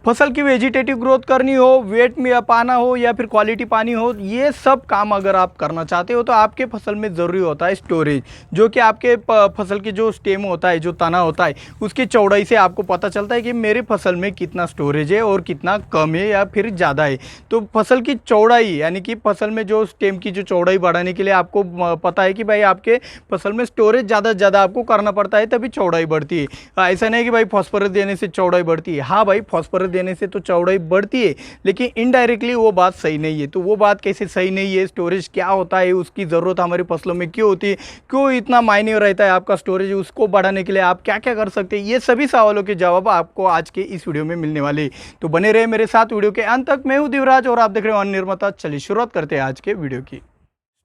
फसल की vegetative growth करनी हो, वेट में पाना हो या फिर क्वालिटी पानी हो, ये सब काम अगर आप करना चाहते हो तो आपके फसल में ज़रूरी होता है स्टोरेज। जो कि आपके फसल की जो स्टेम होता है, जो तना होता है, उसकी चौड़ाई से आपको पता चलता है कि मेरे फसल में कितना स्टोरेज है और कितना कम है या फिर ज़्यादा है। तो फसल की चौड़ाई यानी कि फसल में जो स्टेम की जो चौड़ाई बढ़ाने के लिए आपको पता है कि भाई आपके फसल में स्टोरेज ज़्यादा से ज़्यादा आपको करना पड़ता है, तभी चौड़ाई बढ़ती है। ऐसा नहीं कि भाई फॉस्फोरस देने से चौड़ाई बढ़ती है। हाँ भाई, फॉस्फोरस देने से तो चौड़ाई बढ़ती है, लेकिन इनडायरेक्टली वो बात सही नहीं है। तो वो बात कैसे सही नहीं है, स्टोरेज क्या होता है, उसकी ज़रूरत हमारी फसलों में क्यों होती है, क्यों इतना मायने रहता है आपका स्टोरेज, उसको बढ़ाने के लिए आप क्या क्या कर सकते हैं, ये सभी सवालों के जवाब आपको आज के इस वीडियो में मिलने वाले। तो बने रहे मेरे साथ वीडियो के अंत तक। मैं हूं दिवराज और आप देख रहे हो अन्न निर्माता। चलिए शुरुआत करते हैं आज के वीडियो की।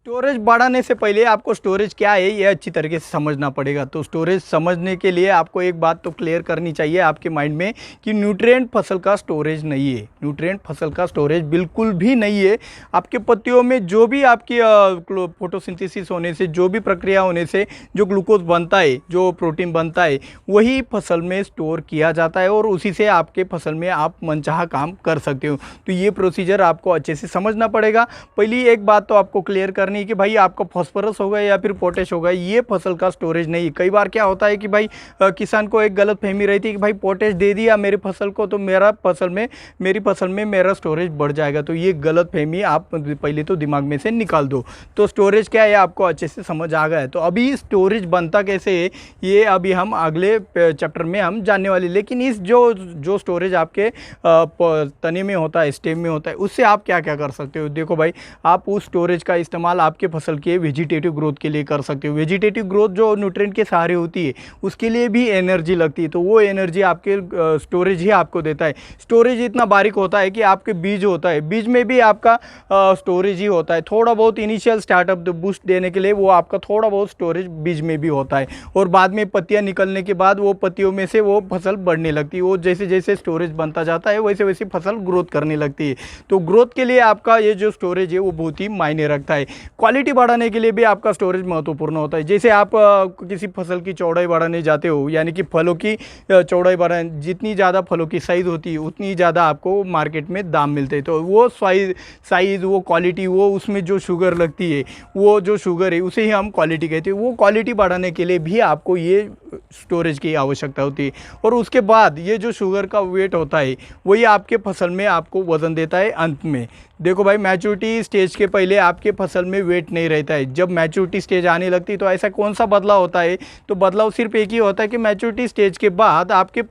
स्टोरेज बढ़ाने से पहले आपको स्टोरेज क्या है ये अच्छी तरीके से समझना पड़ेगा। तो स्टोरेज समझने के लिए आपको एक बात तो क्लियर करनी चाहिए आपके माइंड में कि न्यूट्रिएंट फसल का स्टोरेज नहीं है। न्यूट्रिएंट फसल का स्टोरेज बिल्कुल भी नहीं है। आपके पत्तियों में जो भी आपकी फोटोसिंथेसिस होने से, जो भी प्रक्रिया होने से जो ग्लूकोज बनता है, जो प्रोटीन बनता है, वही फसल में स्टोर किया जाता है और उसी से आपके फसल में आप मनचाहा काम कर सकते हो। तो ये प्रोसीजर आपको अच्छे से समझना पड़ेगा। पहली एक बात तो आपको क्लियर करनी कि भाई आपका फॉस्फोरस होगा या फिर पोटेश होगा, ये फसल का स्टोरेज नहीं। कई बार क्या होता है कि भाई किसान को एक गलत फहमी रहती है कि भाई पोटेश दे दिया मेरे फसल को तो मेरी फसल में मेरा स्टोरेज बढ़ जाएगा। तो ये गलत फहमी आप पहले तो दिमाग में से निकाल दो। तो स्टोरेज क्या है आपको अच्छे से समझ आ गया है। तो अभी स्टोरेज बनता कैसे है ये अभी हम अगले चैप्टर में हम जानने वाले। लेकिन इस जो स्टोरेज आपके तने में होता है, स्टेम में होता है, उससे आप क्या क्या कर सकते हो। देखो भाई, आप उस स्टोरेज का इस्तेमाल आपके फसल के वेजिटेटिव ग्रोथ के लिए कर सकते हो। वेजिटेटिव ग्रोथ जो न्यूट्रिएंट के सहारे होती है, उसके लिए भी एनर्जी लगती है। तो वो एनर्जी आपके स्टोरेज ही आपको देता है। स्टोरेज इतना बारीक होता है कि आपके बीज होता है, बीज में भी आपका स्टोरेज ही होता है। थोड़ा बहुत इनिशियल स्टार्टअप बूस्ट देने के लिए वो आपका थोड़ा बहुत स्टोरेज बीज में भी होता है, और बाद में पत्तियां निकलने के बाद वो पत्तियों में से वो फसल बढ़ने लगती है। वो जैसे जैसे स्टोरेज बनता जाता है वैसे वैसे फसल ग्रोथ करने लगती है। तो ग्रोथ के लिए आपका ये जो स्टोरेज है वो बहुत ही मायने रखता है। क्वालिटी बढ़ाने के लिए भी आपका स्टोरेज महत्वपूर्ण होता है। जैसे आप किसी फसल की चौड़ाई बढ़ाने जाते हो, यानी कि फलों की चौड़ाई बढ़ाने, जितनी ज़्यादा फलों की साइज़ होती है उतनी ज़्यादा आपको मार्केट में दाम मिलते हैं। तो वो साइज़, वो क्वालिटी, वो उसमें जो शुगर लगती है, वो जो शुगर है उसे ही हम क्वालिटी कहते हैं। वो क्वालिटी बढ़ाने के लिए भी आपको ये स्टोरेज की आवश्यकता होती है। और उसके बाद ये जो शुगर का वेट होता है वही आपके फसल में आपको वज़न देता है अंत में। देखो भाई, मैच्योरिटी स्टेज के पहले आपके फसल में वेट नहीं रहता है। जब मैच्योरिटी स्टेज आने लगती है तो ऐसा कौन सा बदलाव होता है, तो बदलाव सिर्फ एक ही होता है कि मैच्योरिटी स्टेज के बाद आपके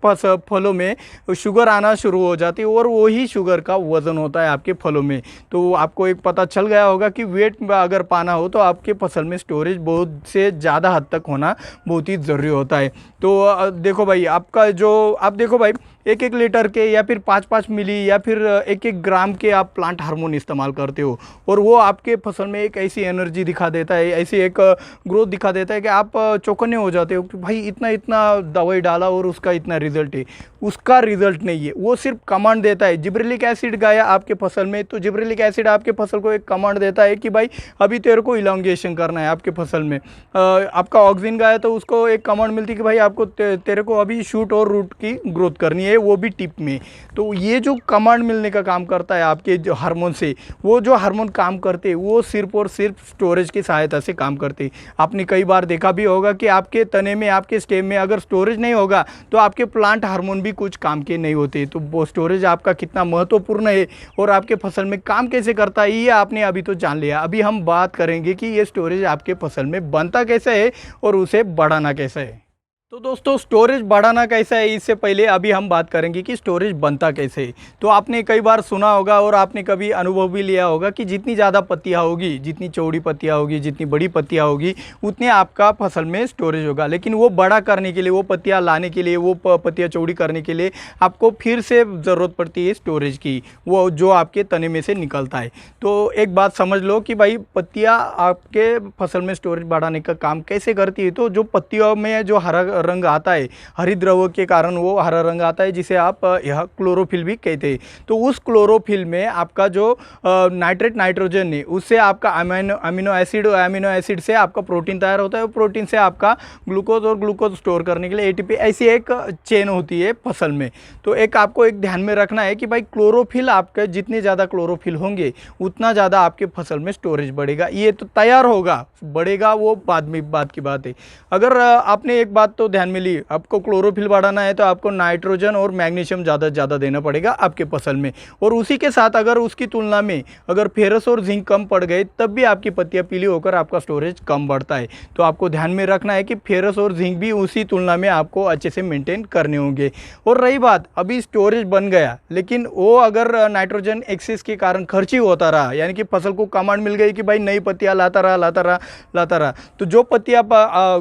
फलों में शुगर आना शुरू हो जाती है और वही शुगर का वज़न होता है आपके फलों में। तो आपको एक पता चल गया होगा कि वेट अगर पाना हो तो आपके फसल में स्टोरेज बहुत से ज़्यादा हद तक होना बहुत ही ज़रूरी होता है। तो देखो भाई, आपका जो आप देखो भाई, 1-1 लीटर के या फिर 5-5 मिली या फिर 1-1 ग्राम के आप प्लांट हार्मोन इस्तेमाल करते हो, और वो आपके फसल में एक ऐसी एनर्जी दिखा देता है, ऐसी एक ग्रोथ दिखा देता है कि आप चौकन्ने हो जाते हो कि भाई इतना इतना दवाई डाला और उसका इतना रिजल्ट है। उसका रिजल्ट नहीं है, वो सिर्फ कमांड देता है। जिब्रेलिक एसिड गाया आपके फसल में, तो जिब्रेलिक एसिड आपके फसल को एक कमांड देता है कि भाई अभी तेरे को इलांगेशन करना है आपके फसल में। आपका ऑक्सीजन गाया तो उसको एक कमांड मिलती है कि भाई आपको तेरे को अभी शूट और रूट की ग्रोथ करनी है, वो भी टिप में। तो ये जो कमांड मिलने का काम करता है आपके जो हार्मोन से, वो जो हार्मोन काम करते हैं वो सिर्फ और सिर्फ स्टोरेज की सहायता से काम करते हैं। आपने कई बार देखा भी होगा कि आपके तने में, आपके स्टेम में अगर स्टोरेज नहीं होगा तो आपके प्लांट हार्मोन भी कुछ काम के नहीं होते। तो वो स्टोरेज आपका कितना महत्वपूर्ण है और आपके फसल में काम कैसे करता है ये आपने अभी तो जान लिया। अभी हम बात करेंगे कि ये स्टोरेज आपके फसल में बनता कैसे है और उसे बढ़ाना कैसे है। तो दोस्तों, स्टोरेज बढ़ाना कैसा है इससे पहले अभी हम बात करेंगे कि स्टोरेज बनता कैसे है। तो आपने कई बार सुना होगा और आपने कभी अनुभव भी लिया होगा कि जितनी ज़्यादा पत्तियाँ होगी, जितनी चौड़ी पत्तियाँ होगी, जितनी बड़ी पत्तियाँ होगी, उतने आपका फसल में स्टोरेज होगा। लेकिन वो बड़ा करने के लिए, वो पत्तियाँ लाने के लिए, वो पत्तियाँ चौड़ी करने के लिए आपको फिर से ज़रूरत पड़ती है स्टोरेज की, वो जो आपके तने में से निकलता है। तो एक बात समझ लो कि भाई पत्तियाँ आपके फसल में स्टोरेज बढ़ाने का काम कैसे करती है। तो जो पत्तियों में जो हरा रंग आता है, हरिद्रव्य के कारण वो हरा रंग आता है, जिसे आप यह क्लोरोफिल भी कहते हैं। तो उस क्लोरोफिल में आपका जो नाइट्रेट नाइट्रोजन है उससे आपका अमीनो एसिड से आपका प्रोटीन तैयार होता है, और प्रोटीन से आपका ग्लूकोज, और ग्लूकोज स्टोर करने के लिए एटीपी, ऐसी एक चेन होती है फसल में। तो एक आपको एक ध्यान में रखना है कि भाई क्लोरोफिल, आपके जितने ज़्यादा क्लोरोफिल होंगे उतना ज़्यादा आपके फसल में स्टोरेज बढ़ेगा। ये तो तैयार होगा, बढ़ेगा वो बाद की बात है। अगर आपने एक बात तो ध्यान में ली, आपको क्लोरोफिल बढ़ाना है तो आपको नाइट्रोजन और मैग्नीशियम ज़्यादा देना पड़ेगा आपके फसल में। और उसी के साथ अगर उसकी तुलना में अगर फेरस और जिंक कम पड़ गए तब भी आपकी पत्तियां पीली होकर आपका स्टोरेज कम बढ़ता है। तो आपको ध्यान में रखना है कि फेरस और जिंक भी उसी तुलना में आपको अच्छे से मेंटेन करने होंगे। और रही बात, अभी स्टोरेज बन गया लेकिन वो अगर नाइट्रोजन एक्सेस के कारण खर्ची होता रहा, यानी कि फसल को कमांड मिल गई कि भाई नई पत्तियां लाता रहा, तो जो पत्तियां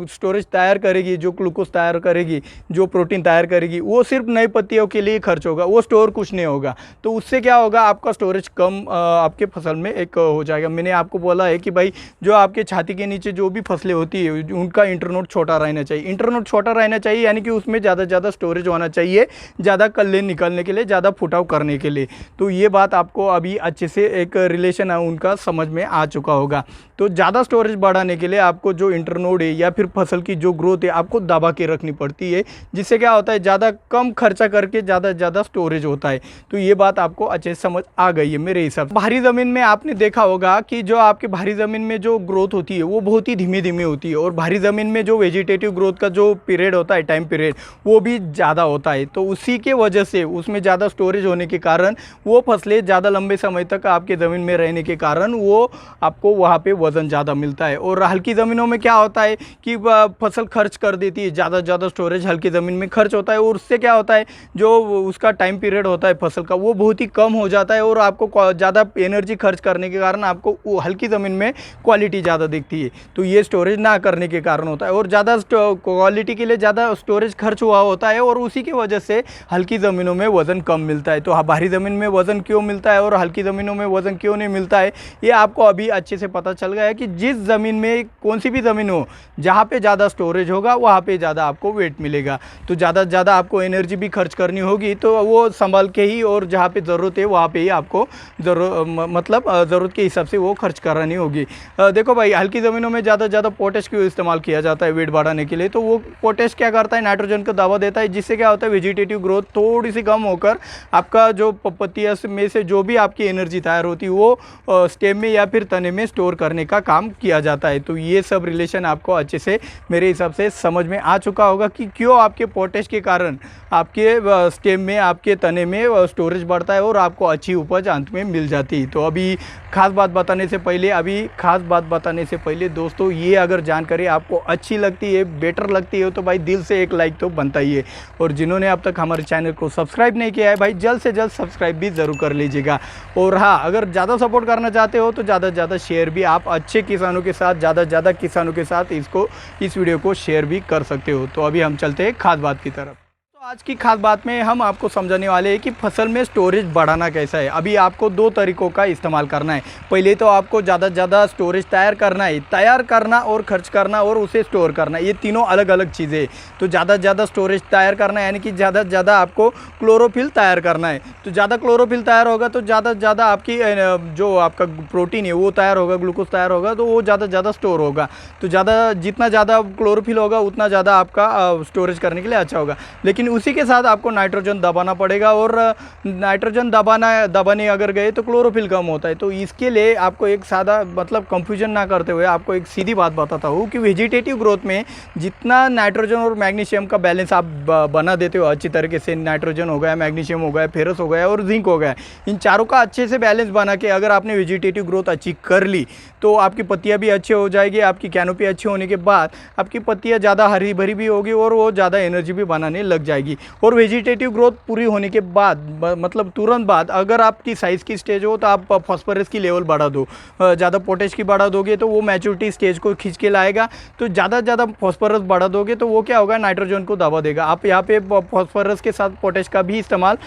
स्टोरेज तैयार करेगी, जो ग्लूकोज तैयार करेगी, जो प्रोटीन तैयार करेगी, वो सिर्फ नई पत्तियों के लिए खर्च होगा, वो स्टोर कुछ नहीं होगा। तो उससे क्या होगा, आपका स्टोरेज कम आपके फसल में एक हो जाएगा। मैंने आपको बोला है कि भाई जो आपके छाती के नीचे जो भी फसलें होती है उनका इंटरनोड छोटा रहना चाहिए। इंटरनोड छोटा रहना चाहिए यानी कि उसमें ज़्यादा स्टोरेज होना चाहिए, ज़्यादा कल्ले निकलने के लिए, ज़्यादा फुटाव करने के लिए। तो ये बात आपको अभी अच्छे से एक रिलेशन है उनका समझ में आ चुका होगा। तो ज़्यादा स्टोरेज बढ़ाने के लिए आपको जो इंटरनोड है या फिर फसल की जो ग्रोथ है आपको दबा के रखनी पड़ती है, जिससे क्या होता है ज़्यादा कम खर्चा करके ज़्यादा स्टोरेज होता है। तो ये बात आपको अच्छे से समझ आ गई है मेरे हिसाब से। भारी ज़मीन में आपने देखा होगा कि जो आपकी भारी ज़मीन में जो ग्रोथ होती है वो बहुत ही धीमी होती है, और भारी ज़मीन में जो वेजिटेटिव ग्रोथ का जो पीरियड होता है, टाइम पीरियड, वो भी ज़्यादा होता है। तो उसी के वजह से उसमें ज़्यादा स्टोरेज होने के कारण वो फसलें ज़्यादा लंबे समय तक आपके ज़मीन में रहने के कारण वो आपको वहाँ पे वज़न ज़्यादा मिलता है। और हल्की ज़मीनों में क्या होता है कि फसल खर्च कर देती है, ज़्यादा स्टोरेज हल्की ज़मीन में खर्च होता है, और उससे क्या होता है जो उसका टाइम पीरियड होता है फसल का वो बहुत ही कम हो जाता है, और आपको ज़्यादा एनर्जी खर्च करने के कारण आपको वो हल्की ज़मीन में क्वालिटी ज़्यादा दिखती है। तो ये स्टोरेज ना करने के कारण होता है, और ज़्यादा क्वालिटी के लिए ज़्यादा स्टोरेज खर्च हुआ होता है, और उसी की वजह से हल्की ज़मीनों में वज़न कम मिलता है। तो भारी ज़मीन में वज़न क्यों मिलता है और हल्की ज़मीनों में वज़न क्यों नहीं मिलता है, ये आपको अभी अच्छे से पता चल गया है कि जिस ज़मीन में कौन सी भी ज़मीन हो जहाँ पे ज़्यादा स्टोरेज होगा वहाँ पे ज़्यादा आपको वेट मिलेगा। तो ज़्यादा आपको एनर्जी भी खर्च करनी होगी, तो वो संभाल के ही, और जहाँ पे ज़रूरत है वहाँ पे ही आपको ज़रूरत के हिसाब से वो खर्च करानी होगी। देखो भाई, हल्की ज़मीनों में ज़्यादा पोटेश क्यों इस्तेमाल किया जाता है वेट बढ़ाने के लिए, तो वो पोटेश क्या करता है, नाइट्रोजन को दबा देता है, जिससे क्या होता है वेजिटेटिव ग्रोथ थोड़ी सी कम होकर आपका जो पत्तियाँ में से जो भी आपकी एनर्जी तैयार होती है वो स्टेम में या फिर तने में स्टोर करने का काम किया जाता है। तो ये सब रिलेशन आपको अच्छे से मेरे हिसाब से समझ में आ चुका होगा कि क्यों आपके पोटेश के कारण आपके स्टेम में, आपके तने में स्टोरेज बढ़ता है और आपको अच्छी उपज अंत में मिल जाती है। तो अभी खास बात बताने से पहले दोस्तों, ये अगर जानकारी आपको अच्छी लगती है, बेटर लगती है, तो भाई दिल से एक लाइक तो बनता ही है। और जिन्होंने अब तक हमारे चैनल को सब्सक्राइब नहीं किया है भाई, जल्द से जल्द सब्सक्राइब भी ज़रूर कर लीजिएगा। और हाँ, अगर ज़्यादा सपोर्ट करना चाहते हो तो ज़्यादा से ज़्यादा शेयर भी आप अच्छे किसानों के साथ, ज़्यादा किसानों के साथ इस वीडियो को शेयर भी कर सकते हो। तो अभी हम चलते हैं खास बात की तरफ। आज की खास बात में हम आपको समझाने वाले हैं कि फसल में स्टोरेज बढ़ाना कैसा है। अभी आपको दो तरीकों का इस्तेमाल करना है। पहले तो आपको ज़्यादा स्टोरेज तैयार करना और खर्च करना और उसे स्टोर करना, ये तीनों अलग अलग चीज़ें हैं। तो ज़्यादा स्टोरेज तैयार करना यानी कि ज़्यादा आपको क्लोरोफिल तैयार करना है। तो ज़्यादा क्लोरोफिल तैयार होगा तो ज़्यादा आपकी जो आपका प्रोटीन है वो तैयार होगा, ग्लूकोज तैयार होगा, तो वो ज़्यादा स्टोर होगा। तो जितना ज़्यादा क्लोरोफिल होगा उतना ज़्यादा आपका स्टोरेज करने के लिए अच्छा होगा। लेकिन उसी के साथ आपको नाइट्रोजन दबाना पड़ेगा, और नाइट्रोजन दबाने अगर गए तो क्लोरोफिल कम होता है। तो इसके लिए आपको एक सादा, मतलब कंफ्यूजन ना करते हुए आपको एक सीधी बात बताता हूँ कि वेजिटेटिव ग्रोथ में जितना नाइट्रोजन और मैग्नीशियम का बैलेंस आप बना देते हो अच्छी तरीके से, नाइट्रोजन हो गया, मैग्नीशियम हो गया, फेरस हो गया और जिंक हो गया, इन चारों का अच्छे से बैलेंस बना के अगर आपने वेजिटेटिव ग्रोथ अच्छी कर ली तो आपकी पत्तियाँ भी अच्छी हो जाएगी। आपकी कैनोपी अच्छी होने के बाद आपकी पत्तियाँ ज़्यादा हरी भरी भी होगी और वो ज़्यादा एनर्जी भी बनाने लग जाएगी। जाएगी। और वेजिटेटिव ग्रोथ पूरी होने के बाद मतलब तुरंत बाद अगर आपकी साइज़ की स्टेज हो तो आप फॉस्फोरस की लेवल बढ़ा दो, ज़्यादा पोटेश की बढ़ा दोगे तो वो मैच्योरिटी स्टेज को खींच के लाएगा। तो ज़्यादा फॉस्फोरस बढ़ा दोगे तो वो क्या होगा, नाइट्रोजन को दबा देगा। आप यहाँ पे फॉस्फोरस के साथ पोटेश का भी इस्तेमाल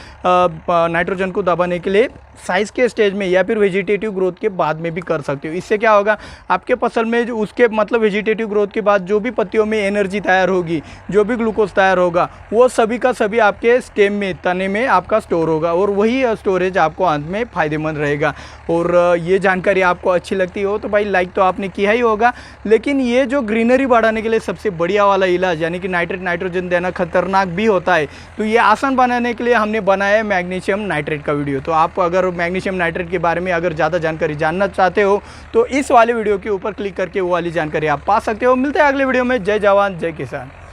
नाइट्रोजन को दबाने के लिए साइज़ के स्टेज में या फिर वेजिटेटिव ग्रोथ के बाद में भी कर सकते हो। इससे क्या होगा, आपके फसल में जो उसके मतलब वेजिटेटिव ग्रोथ के बाद जो भी पत्तियों में एनर्जी तैयार होगी, जो भी ग्लूकोज तैयार होगा, वो सभी का सभी आपके स्टेम में, तने में आपका स्टोर होगा और वही स्टोरेज आपको अंत में फ़ायदेमंद रहेगा। और ये जानकारी आपको अच्छी लगती हो तो भाई लाइक तो आपने किया ही होगा। लेकिन ये जो ग्रीनरी बढ़ाने के लिए सबसे बढ़िया वाला इलाज यानी कि नाइट्रोजन देना खतरनाक भी होता है, तो ये आसान बनाने के लिए हमने बनाया है मैग्नीशियम नाइट्रेट का वीडियो। तो आप अगर मैग्नीशियम नाइट्रेट के बारे में अगर ज़्यादा जानकारी जानना चाहते हो तो इस वाले वीडियो के ऊपर क्लिक करके वो वाली जानकारी आप पा सकते हो। मिलते हैं अगले वीडियो में। जय जवान जय किसान।